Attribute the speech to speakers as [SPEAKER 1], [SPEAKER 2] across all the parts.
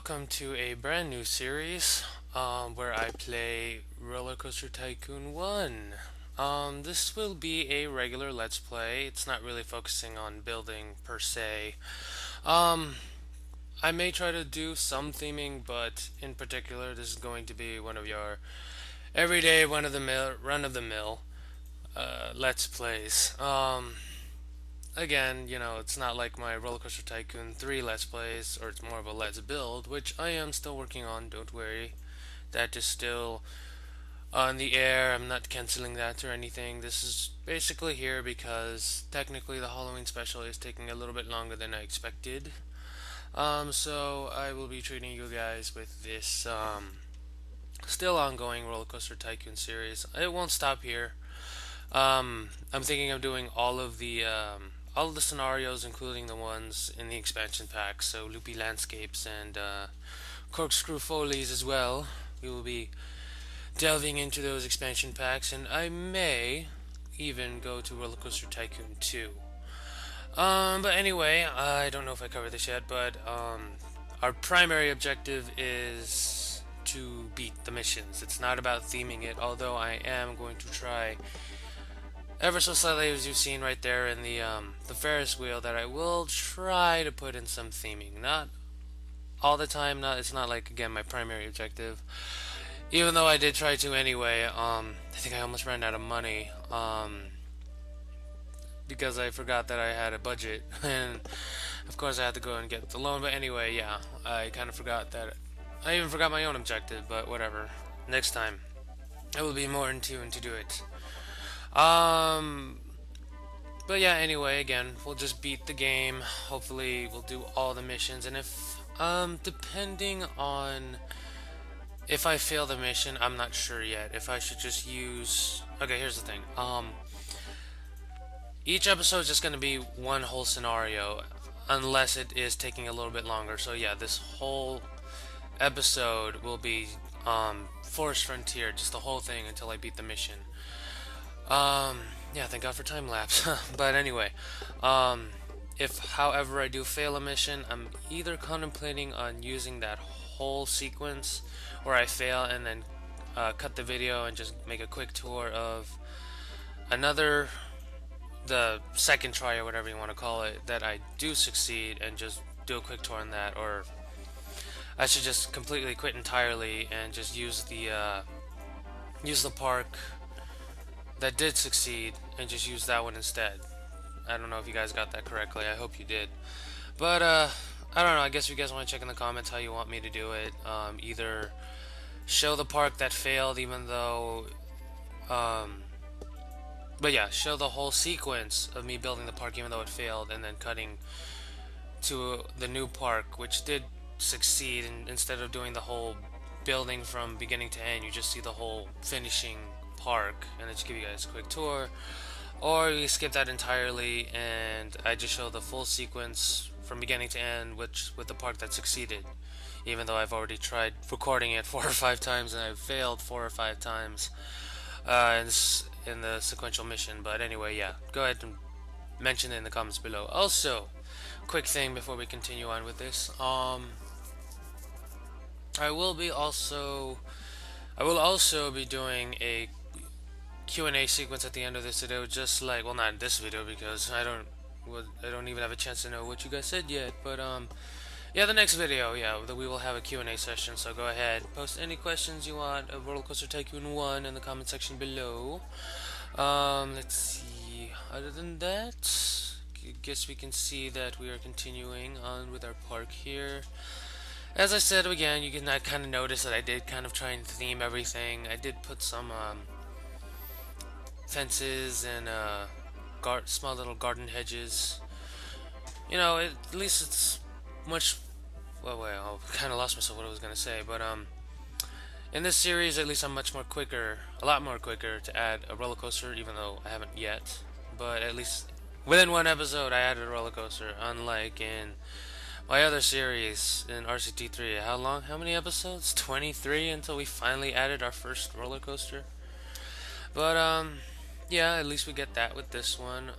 [SPEAKER 1] welcome to a brand new series where I play Roller Coaster Tycoon 1. This will be a regular Let's Play. It's not really focusing on building per se. Um, I may try to do some theming, but in particular, this is going to be one of your everyday, run of the mill Let's Plays. Again, it's not like my Roller Coaster Tycoon 3 Let's Plays, or it's more of a Let's Build, which I am still working on, don't worry. That is still on the air, I'm not canceling that or anything. This is basically here because technically the Halloween special is taking a little bit longer than I expected. So I will be treating you guys with this, still ongoing Roller Coaster Tycoon series. It won't stop here. I'm thinking of doing all of the scenarios, including the ones in the expansion pack, so loopy landscapes and corkscrew folies as well. We will be delving into those expansion packs, and I may even go to Roller Coaster Tycoon 2. But anyway, I don't know if I covered this yet, but our primary objective is to beat the missions. It's not about theming it, although I am going to try ever so slightly, as you've seen right there in the Ferris wheel, that I will try to put in some theming. Not all the time. It's not like, again, my primary objective. Even though I did try to anyway. I think I almost ran out of money. Because I forgot that I had a budget, and of course I had to go and get the loan. But anyway, yeah, I kind of forgot that. I even forgot my own objective. But whatever. Next time, I will be more in tune to do it. But yeah, anyway, again, we'll just beat the game. Hopefully, we'll do all the missions, and if, depending on if I fail the mission, I'm not sure yet. If I should just use, okay, here's the thing. Each episode is just going to be one whole scenario, unless it is taking a little bit longer. So yeah, this whole episode will be, Forest Frontier, just the whole thing until I beat the mission. Yeah, thank God for time lapse. But anyway, if however I do fail a mission, I'm either contemplating on using that whole sequence where I fail and then cut the video and just make a quick tour of the second try or whatever you want to call it, that I do succeed, and just do a quick tour on that, or I should just completely quit entirely and just use the park that did succeed and just use that one instead. I don't know if you guys got that correctly. I hope you did. But I don't know. I guess if you guys want to check in the comments how you want me to do it. Either show the park that failed, even though, but yeah, show the whole sequence of me building the park even though it failed, and then cutting to the new park, which did succeed. And instead of doing the whole building from beginning to end, you just see the whole finishing park, and I just give you guys a quick tour. Or you skip that entirely and I just show the full sequence from beginning to end, with the park that succeeded, even though I've already tried recording it 4 or 5 times and I've failed 4 or 5 times in the sequential mission. But anyway, yeah, go ahead and mention it in the comments below. Also, quick thing before we continue on with this, I will also be doing a Q&A sequence at the end of this video, just like, well, not in this video because I don't even have a chance to know what you guys said yet, but yeah, the next video, yeah, we will have a Q&A session, so go ahead, post any questions you want of Roller Coaster Tycoon 1 in the comment section below. Let's see, other than that, I guess we can see that we are continuing on with our park here. As I said, again, you can kind of notice that I did kind of try and theme everything. I did put some fences and small little garden hedges. You know, at least it's much. Well, I kind of lost myself what I was gonna say, but in this series, at least I'm a lot more quicker to add a roller coaster, even though I haven't yet. But at least within one episode, I added a roller coaster, unlike in my other series in RCT3. How many episodes? 23 until we finally added our first roller coaster. But yeah, at least we get that with this one.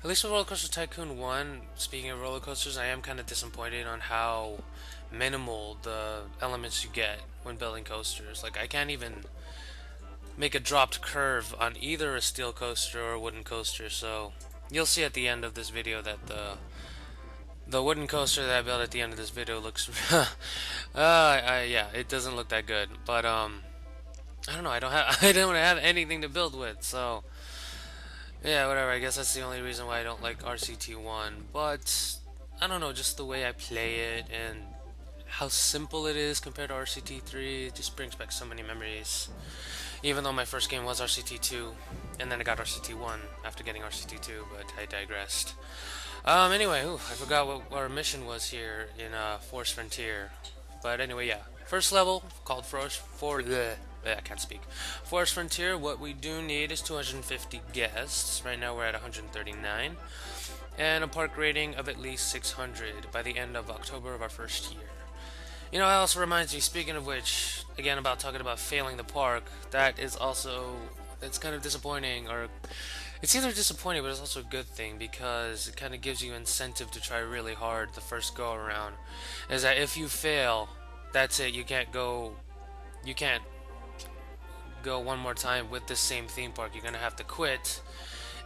[SPEAKER 1] At least with Roller Coaster Tycoon 1, speaking of roller coasters, I am kind of disappointed on how minimal the elements you get when building coasters. Like, I can't even make a dropped curve on either a steel coaster or a wooden coaster, so you'll see at the end of this video that the wooden coaster that I built at the end of this video looks yeah, it doesn't look that good. But I don't know, I don't have I don't have anything to build with, so yeah, whatever. I guess that's the only reason why I don't like RCT1. But I don't know, just the way I play it and how simple it is compared to RCT3, it just brings back so many memories. Even though my first game was RCT2, and then I got RCT1 after getting RCT2, but I digressed. Anyway, I forgot what our mission was here in Force Frontier. But anyway, yeah. First level, called I can't speak. Forest Frontier, what we do need is 250 guests. Right now we're at 139. And a park rating of at least 600 by the end of October of our first year. You know, it also reminds me, speaking of which, again about talking about failing the park, that is also, it's kind of disappointing, or it's either disappointing but it's also a good thing because it kind of gives you incentive to try really hard the first go around. Is that if you fail, that's it, you can't go one more time with this same theme park. You're gonna have to quit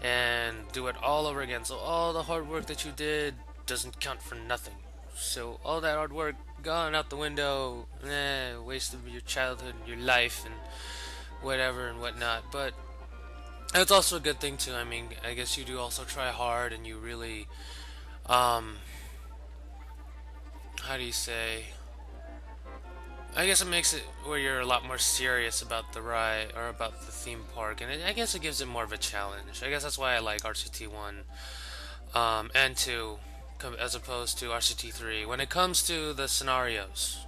[SPEAKER 1] and do it all over again. So all the hard work that you did doesn't count for nothing. So all that hard work gone out the window, waste of your childhood and your life and whatever and whatnot. But that's also a good thing too. I mean, I guess you do also try hard and you really, um, how do you say? I guess it makes it where you're a lot more serious about the ride or about the theme park, and I guess it gives it more of a challenge. I guess that's why I like RCT One and Two as opposed to RCT Three. When it comes to the scenarios,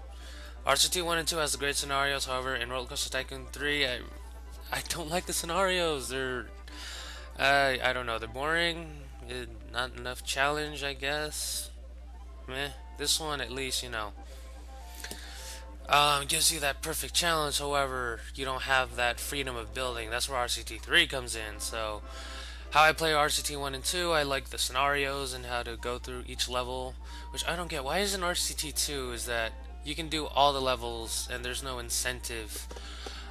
[SPEAKER 1] RCT One and Two has the great scenarios. However, in Roller Coaster Tycoon Three, I don't like the scenarios. They're I don't know. They're boring. Not enough challenge, I guess. Meh. This one, at least, gives you that perfect challenge. However, you don't have that freedom of building. That's where RCT3 comes in. So, how I play RCT1 and 2, I like the scenarios and how to go through each level, which I don't get. Why isn't RCT2 is that you can do all the levels and there's no incentive.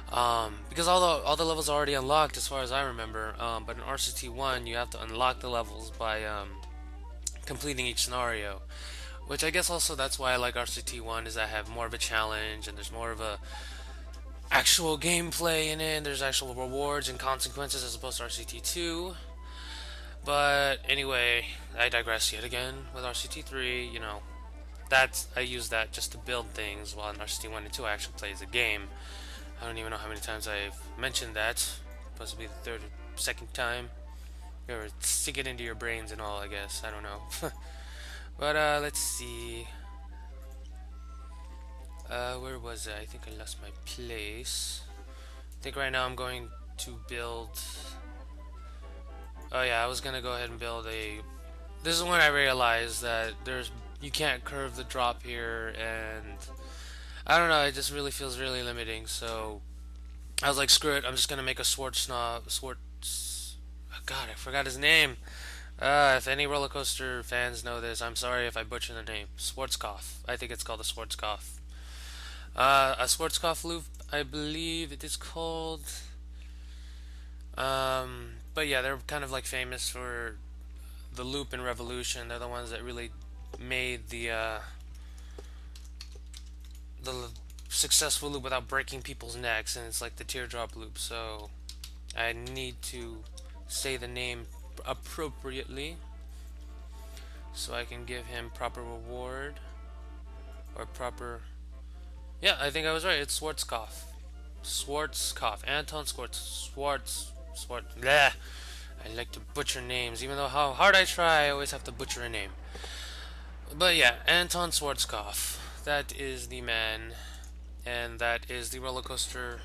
[SPEAKER 1] Because all the levels are already unlocked as far as I remember. But in RCT1, you have to unlock the levels by completing each scenario. Which I guess also that's why I like RCT1 is I have more of a challenge and there's more of a actual gameplay in it. And there's actual rewards and consequences as opposed to RCT2. But anyway, I digress yet again with RCT3. That's I use that just to build things, while in RCT1 and 2 I actually play as a game. I don't even know how many times I've mentioned that. Supposed to be the third or second time. Or stick it into your brains and all, I guess. I don't know. But let's see. Where was I? I think I lost my place. I think right now I'm going to build. Oh yeah, I was gonna go ahead and build a. This is when I realized that you can't curve the drop here, and I don't know. It just really feels really limiting. So I was like, screw it. I'm just gonna make a Swartz. Oh, God, I forgot his name. If any roller coaster fans know this, I'm sorry if I butcher the name. Schwarzkopf. I think it's called a Schwarzkopf. A Schwarzkopf loop, I believe it is called. But yeah, they're kind of like famous for the loop and Revolution. They're the ones that really made the successful loop without breaking people's necks, and it's like the teardrop loop. So I need to say the name appropriately so I can give him proper reward or proper. Yeah, I think I was right. It's Schwarzkopf. Anton Schwartz. Bleh. I like to butcher names, even though how hard I try, I always have to butcher a name. But yeah, Anton Schwarzkopf. That is the man, and that is the roller coaster.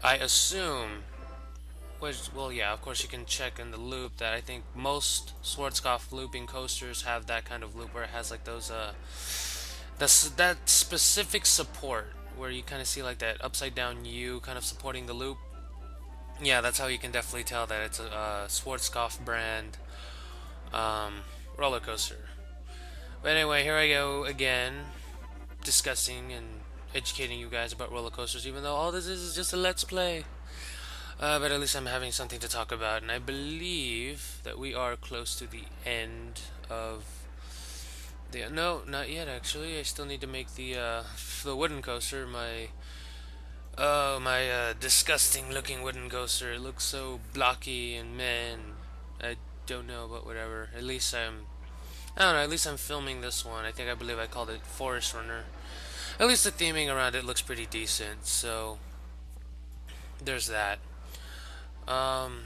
[SPEAKER 1] I assume. Which, well, yeah, of course you can check in the loop that I think most Schwarzkopf looping coasters have that kind of loop where it has like those, that specific support where you kind of see like that upside down U kind of supporting the loop. Yeah, that's how you can definitely tell that it's a Schwarzkopf brand um, roller coaster. But anyway, here I go again, discussing and educating you guys about roller coasters, even though all this is just a let's play. But at least I'm having something to talk about, and I believe that we are close to the end of the. No, not yet. Actually, I still need to make the wooden coaster. My disgusting looking wooden coaster. It looks so blocky and man. I don't know, but whatever. At least I don't know. At least I'm filming this one. I believe I called it Forest Runner. At least the theming around it looks pretty decent. So there's that. Um,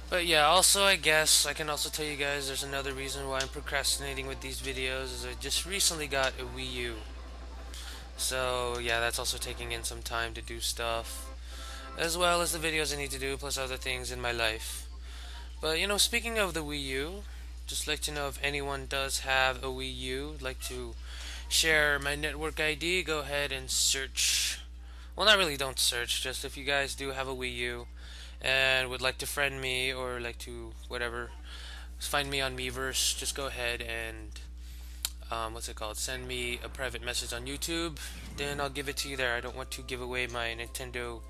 [SPEAKER 1] but yeah, also I guess I can also tell you guys there's another reason why I'm procrastinating with these videos is I just recently got a Wii U. So yeah, that's also taking in some time to do stuff, as well as the videos I need to do, plus other things in my life. But speaking of the Wii U, just like to know if anyone does have a Wii U, like to share my network ID, go ahead and search. Well, not really, don't search, just if you guys do have a Wii U and would like to friend me or like to whatever, find me on Miiverse, just go ahead and what's it called? Send me a private message on YouTube, then I'll give it to you there. I don't want to give away my Nintendo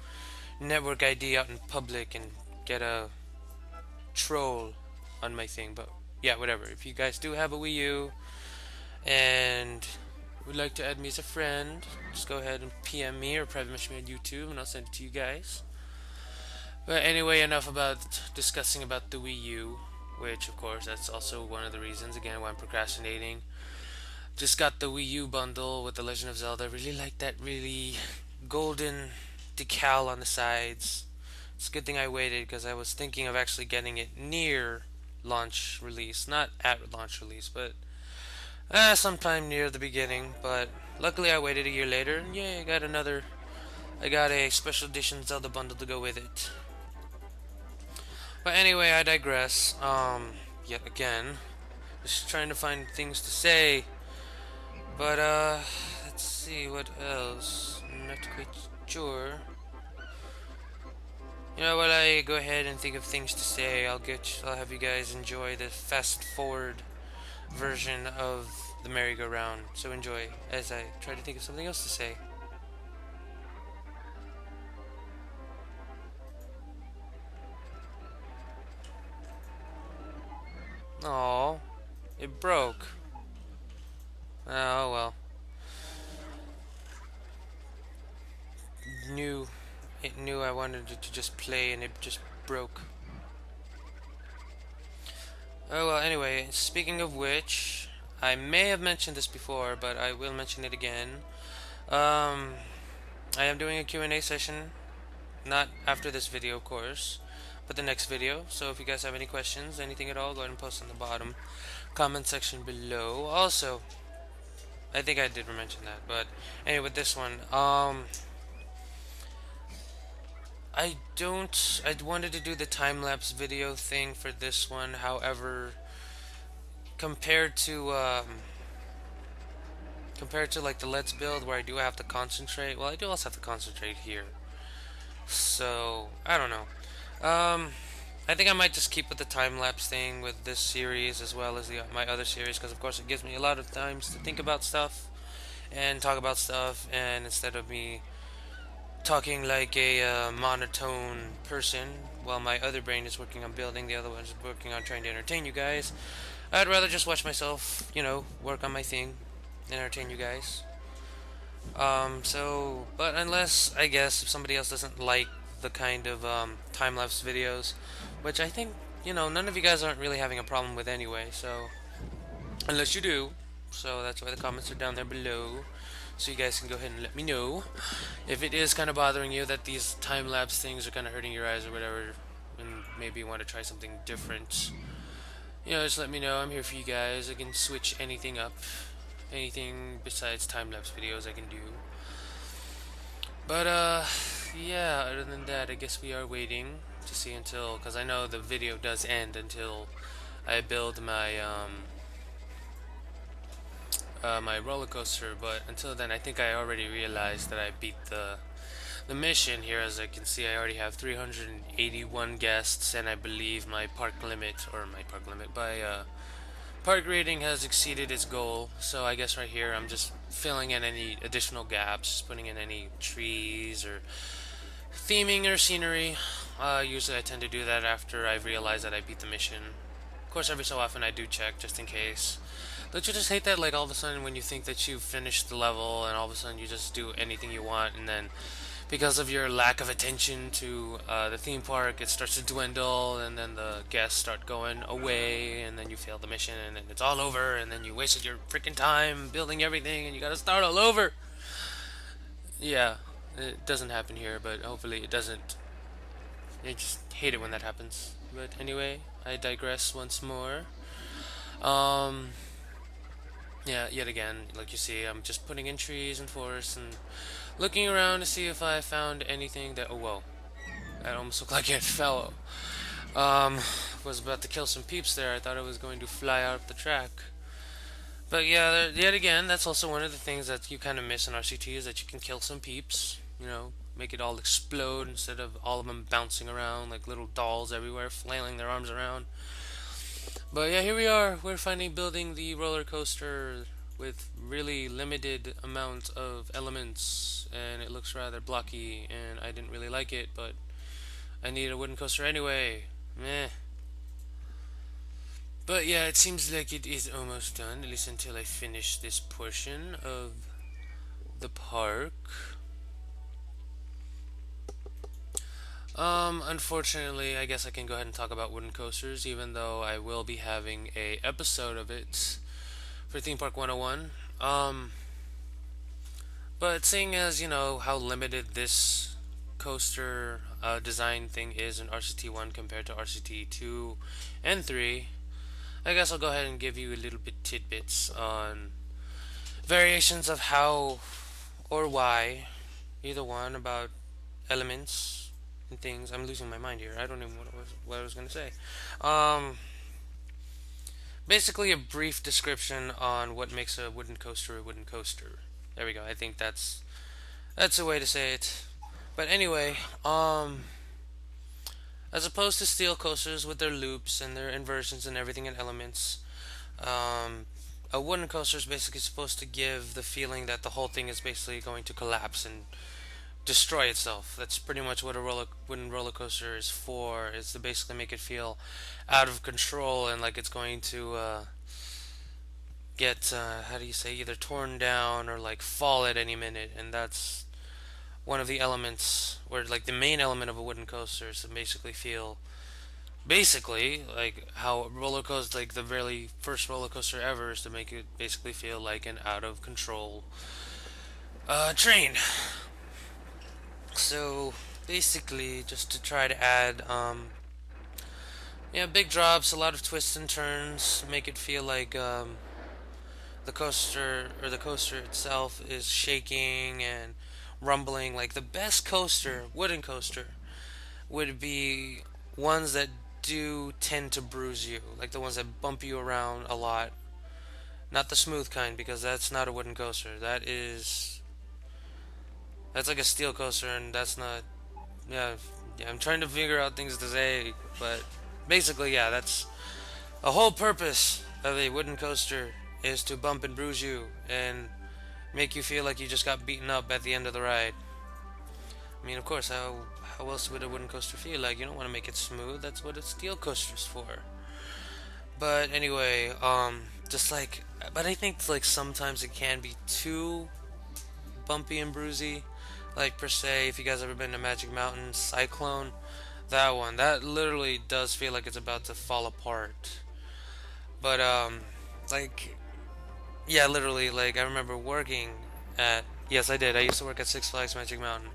[SPEAKER 1] network ID out in public and get a troll on my thing. But yeah, whatever. If you guys do have a Wii U and would like to add me as a friend, just go ahead and PM me or private message me on YouTube, and I'll send it to you guys. But anyway, enough about discussing about the Wii U, which of course that's also one of the reasons again why I'm procrastinating. Just got the Wii U bundle with The Legend of Zelda. Really like that really golden decal on the sides. It's a good thing I waited because I was thinking of actually getting it near launch release, not at launch release, but sometime near the beginning. But luckily I waited a year later, and yeah, I got a special edition Zelda bundle to go with it. But anyway, I digress. Yet again, just trying to find things to say. But let's see what else. I'm not quite sure. While I go ahead and think of things to say, I'll have you guys enjoy the fast forward version of the merry-go-round. So enjoy as I try to think of something else to say. Oh, it broke. Oh well. Knew it knew I wanted it to just play and it just broke. Oh well, anyway, speaking of which, I may have mentioned this before, but I will mention it again. Um, I am doing a Q&A session, not after this video, of course, but the next video. So if you guys have any questions, anything at all, go ahead and post on the bottom comment section below. Also, I think I did mention that, but anyway, with this one, I wanted to do the time-lapse video thing for this one. However, compared to like the Let's Build where I do have to concentrate, well, I do also have to concentrate here. So, I don't know. I think I might just keep with the time-lapse thing with this series as well as my other series, because of course it gives me a lot of times to think about stuff and talk about stuff, and instead of me talking like a monotone person while my other brain is working on building, the other one's working on trying to entertain you guys, I'd rather just watch myself, work on my thing and entertain you guys. But unless, I guess, if somebody else doesn't like the kind of time-lapse videos, which I think, none of you guys aren't really having a problem with anyway, so, unless you do, so that's why the comments are down there below. So you guys can go ahead and let me know if it is kind of bothering you that these time-lapse things are kind of hurting your eyes or whatever, and maybe you want to try something different. Just let me know. I'm here for you guys. I can switch anything up. Anything besides time-lapse videos I can do. But, yeah, other than that, I guess we are waiting to see until, because I know the video does end until I build my roller coaster, but until then I think I already realized that I beat the the mission here. As I can see, I already have 381 guests, and I believe my park limit, by park rating has exceeded its goal. So I guess right here I'm just filling in any additional gaps, putting in any trees or theming or scenery. Usually I tend to do that after I've realized that I beat the mission. Of course, every so often I do check just in case. Don't you just hate that, like, all of a sudden when you think that you've finished the level and all of a sudden you just do anything you want, and then because of your lack of attention to the theme park, it starts to dwindle, and then the guests start going away, and then you fail the mission, and then it's all over, and then you wasted your freaking time building everything, and you gotta start all over. Yeah, it doesn't happen here, but hopefully it doesn't. I just hate it when that happens. But anyway, I digress once more. Um, yeah, yet again, like you see, I'm just putting in trees and forests and looking around to see if I found anything that. Oh, whoa. That almost looked like it fell. Was about to kill some peeps there. I thought it was going to fly out the track. But yeah, yet again, that's also one of the things that you kind of miss in RCT is that you can kill some peeps. You know, make it all explode instead of all of them bouncing around like little dolls everywhere, flailing their arms around. But yeah, here we are. We're finally building the roller coaster with really limited amount of elements, and it looks rather blocky, and I didn't really like it, but I need a wooden coaster anyway. Meh. But yeah, it seems like it is almost done, at least until I finish this portion of the park. Unfortunately, I guess I can go ahead and talk about wooden coasters, even though I will be having a episode of it for Theme Park 101. But seeing as, you know, how limited this coaster design thing is in RCT 1 compared to RCT 2 and 3, I guess I'll go ahead and give you a little bit tidbits on variations of how or why, either one, about elements and things. I'm losing my mind here. I don't even know what I was going to say. Um, Basically, a brief description on what makes a wooden coaster a wooden coaster. There we go. I think that's a way to say it. But anyway, as opposed to steel coasters with their loops and their inversions and everything and elements, um, a wooden coaster is basically supposed to give the feeling that the whole thing is basically going to collapse and destroy itself. That's pretty much what a wooden roller coaster is for. Is to basically make it feel out of control and like it's going to get how do you say, either torn down or like fall at any minute. And that's one of the elements, or like the main element of a wooden coaster, is to basically feel basically like how a roller coaster, like the very first roller coaster ever, is to make it basically feel like an out of control train. So basically, just to try to add, yeah, big drops, a lot of twists and turns, to make it feel like the coaster itself is shaking and rumbling. Like the best coaster, wooden coaster, would be ones that do tend to bruise you, like the ones that bump you around a lot. Not the smooth kind, because that's not a wooden coaster. That's like a steel coaster, and that's not. Yeah, yeah. I'm trying to figure out things to say, but basically, yeah, that's a whole purpose of a wooden coaster, is to bump and bruise you and make you feel like you just got beaten up at the end of the ride. I mean, of course, how else would a wooden coaster feel like? You don't want to make it smooth. That's what a steel coaster's for. But anyway, just like, but I think like sometimes it can be too bumpy and bruisey. Like per se, if you guys ever been to Magic Mountain Cyclone, that literally does feel like it's about to fall apart. But like, yeah, literally, like I remember working at, yes, I did. I used to work at Six Flags Magic Mountain.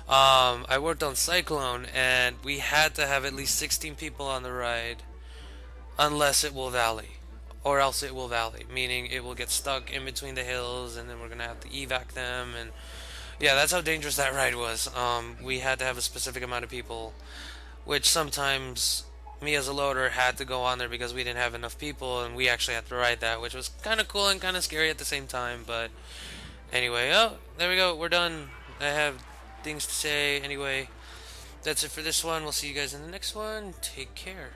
[SPEAKER 1] I worked on Cyclone, and we had to have at least 16 people on the ride, unless it will valley, or else it will valley, meaning it will get stuck in between the hills, and then we're gonna have to evac them, and yeah, that's how dangerous that ride was. We had to have a specific amount of people, which sometimes me as a loader had to go on there because we didn't have enough people, and we actually had to ride that, which was kind of cool and kind of scary at the same time. But anyway, oh, there we go, we're done. I have things to say. Anyway, that's it for this one. We'll see you guys in the next one. Take care.